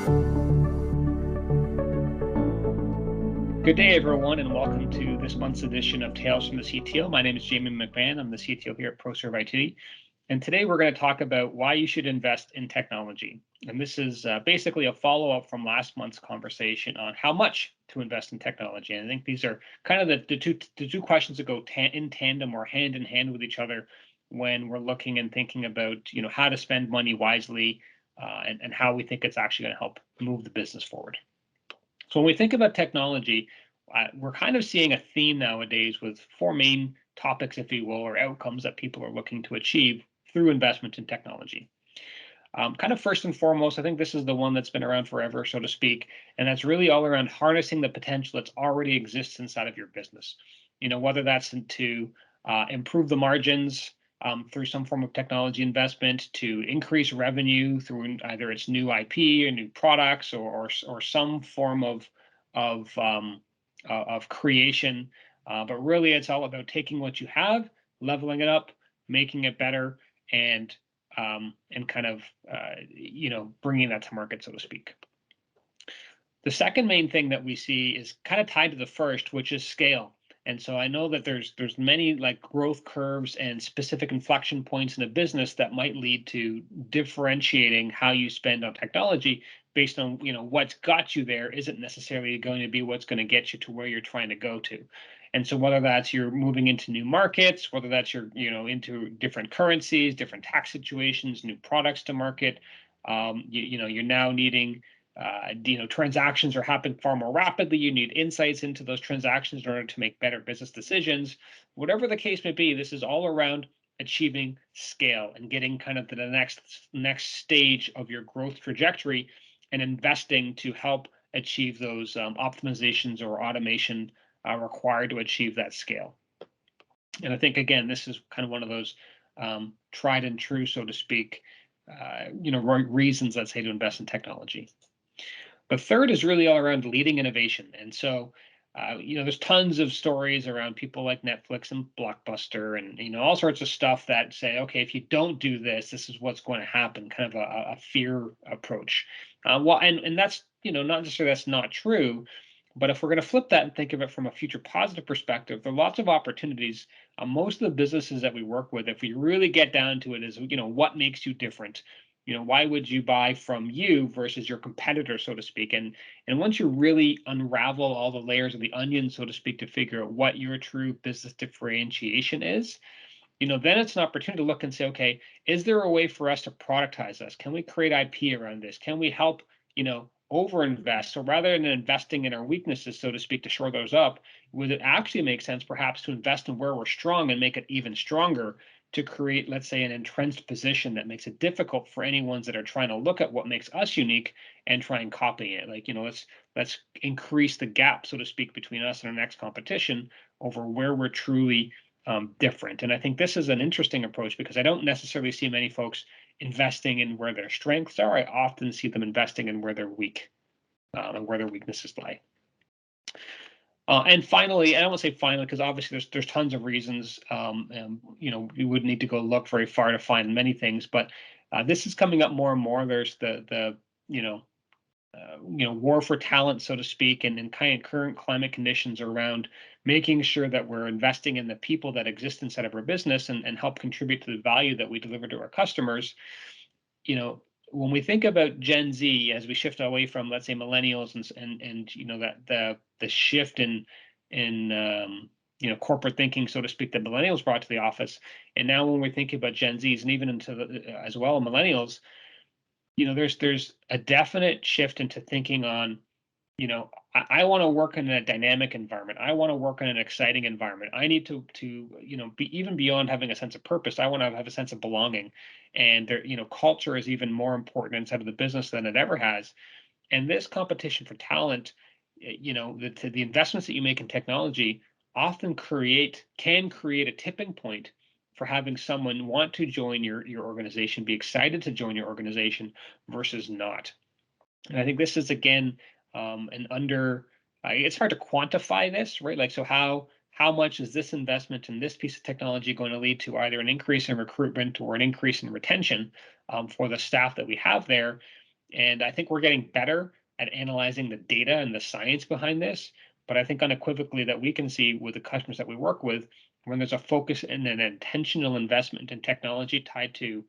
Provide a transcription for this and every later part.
Good day, everyone, and welcome to this month's edition of Tales from the CTO. My name is Jamie McMahon. I'm the CTO here at ProServe IT. And today we're going to talk about why you should invest in technology. And this is basically a follow-up from last month's conversation on how much to invest in technology. And I think these are kind of the two questions that go in tandem or hand in hand with each other when we're looking and thinking about how to spend money wisely and how we think it's actually going to help move the business forward. So when we think about technology, we're kind of seeing a theme nowadays with four main topics, if you will, or outcomes that people are looking to achieve through investment in technology. Kind of first and foremost, I think this is the one that's been around forever, so to speak, and that's really all around harnessing the potential that already exists inside of your business. Whether that's to improve the margins through some form of technology investment, to increase revenue through either its new IP or new products or some form of creation. But really, it's all about taking what you have, leveling it up, making it better, and kind of bringing that to market, so to speak. The second main thing that we see is kind of tied to the first, which is scale. And so I know that there's many like growth curves and specific inflection points in a business that might lead to differentiating how you spend on technology based on what's got you there isn't necessarily going to be what's going to get you to where you're trying to go to. And so whether that's you're moving into new markets, whether that's you're into different currencies, different tax situations, new products to market, you're now needing transactions are happening far more rapidly. You need insights into those transactions in order to make better business decisions. Whatever the case may be, this is all around achieving scale and getting kind of to the next stage of your growth trajectory and investing to help achieve those optimizations or automation required to achieve that scale. And I think, again, this is kind of one of those tried and true, so to speak, reasons, let's say, to invest in technology. The third is really all around leading innovation. And so, there's tons of stories around people like Netflix and Blockbuster and, all sorts of stuff that say, okay, if you don't do this, this is what's going to happen, kind of a fear approach. And that's, not necessarily that's not true, but if we're going to flip that and think of it from a future positive perspective, there are lots of opportunities. Most of the businesses that we work with, if we really get down to it, is, what makes you different? Why would you buy from you versus your competitor, so to speak? And once you really unravel all the layers of the onion, so to speak, to figure out what your true business differentiation is, then it's an opportunity to look and say, okay, is there a way for us to productize this? Can we create IP around this? Can we help, overinvest? So rather than investing in our weaknesses, so to speak, to shore those up, would it actually make sense perhaps to invest in where we're strong and make it even stronger to create, let's say, an entrenched position that makes it difficult for any ones that are trying to look at what makes us unique and try and copy it? Like, let's increase the gap, so to speak, between us and our next competition over where we're truly different. And I think this is an interesting approach because I don't necessarily see many folks investing in where their strengths are. I often see them investing in where they're weak and where their weaknesses lie. And finally, I don't want to say finally, because obviously there's tons of reasons. We would need to go look very far to find many things, but this is coming up more and more. There's the war for talent, so to speak, and kind of current climate conditions around making sure that we're investing in the people that exist inside of our business and help contribute to the value that we deliver to our customers. When we think about Gen Z, as we shift away from, let's say, millennials and that the shift in corporate thinking, so to speak, that millennials brought to the office, and now when we think about Gen Zs and even into as well millennials, there's a definite shift into thinking on, I want to work in a dynamic environment. I want to work in an exciting environment. I need to be even beyond having a sense of purpose. I want to have a sense of belonging, and culture is even more important inside of the business than it ever has. And this competition for talent, the investments that you make in technology often can create a tipping point for having someone want to join your organization, be excited to join your organization versus not. And I think this is, again, it's hard to quantify this, right? Like, so how much is this investment in this piece of technology going to lead to either an increase in recruitment or an increase in retention for the staff that we have there? And I think we're getting better at analyzing the data and the science behind this. But I think unequivocally that we can see with the customers that we work with, when there's a focus and an intentional investment in technology tied to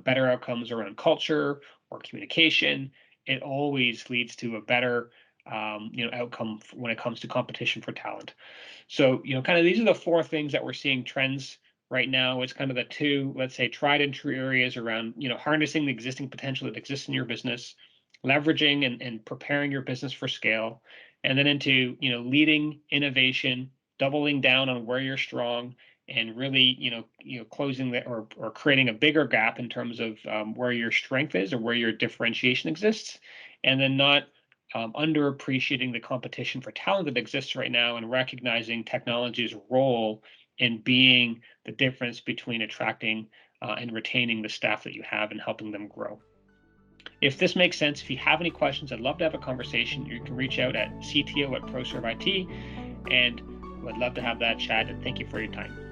better outcomes around culture or communication, it always leads to a better outcome when it comes to competition for talent. So, kind of these are the four things that we're seeing trends right now. It's kind of the two, let's say, tried and true areas around, harnessing the existing potential that exists in your business, leveraging and preparing your business for scale, and then into, leading innovation, doubling down on where you're strong, and really, closing that or creating a bigger gap in terms of where your strength is or where your differentiation exists, and then not underappreciating the competition for talent that exists right now and recognizing technology's role in being the difference between attracting and retaining the staff that you have and helping them grow. If this makes sense, if you have any questions, I'd love to have a conversation. You can reach out at CTO@ProServeIT, and I'd love to have that chat. And thank you for your time.